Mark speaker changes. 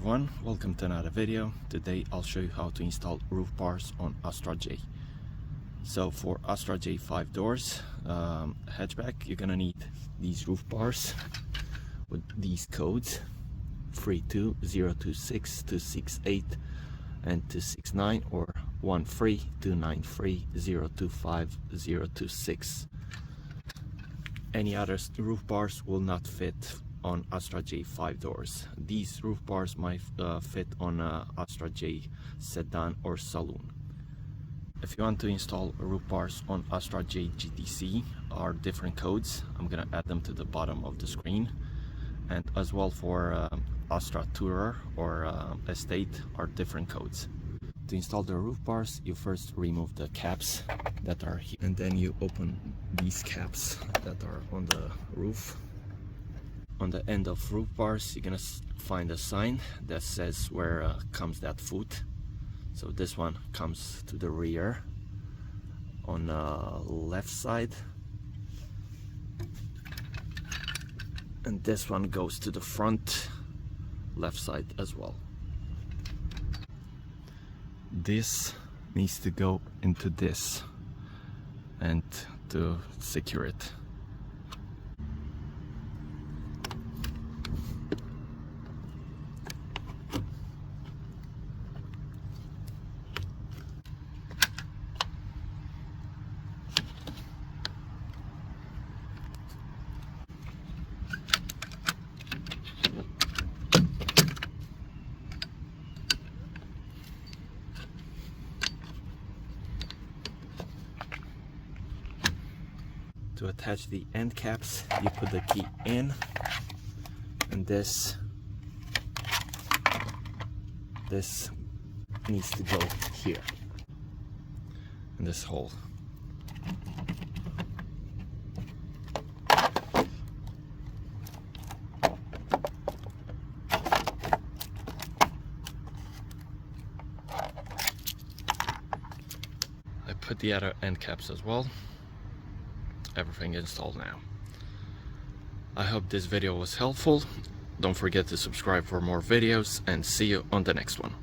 Speaker 1: everyone, welcome to another video. Today I'll show you how to install roof bars on ASTRA J. So for ASTRA J 5 doors hatchback, you're gonna need these roof bars with these codes 32026 268 and 269 or 13293 025 026. Any other roof bars will not fit on ASTRA J 5 doors. These roof bars might fit on ASTRA J sedan or saloon. If you want to install roof bars on ASTRA J GTC, are different codes. I'm gonna add them to the bottom of the screen, and as well for ASTRA Tourer or Estate are different codes. To install the roof bars, you first remove the caps that are here, and then you open these caps that are on the roof. On the end of roof bars, you're gonna find a sign that says where comes that foot. So this one comes to the rear on the left side, and this one goes to the front left side as well. This needs to go into this and to secure it. To attach the end caps, you put the key in, and this needs to go here in this hole. I put the other end caps as well. Everything installed now. I hope this video was helpful. Don't forget to subscribe for more videos, and see you on the next one.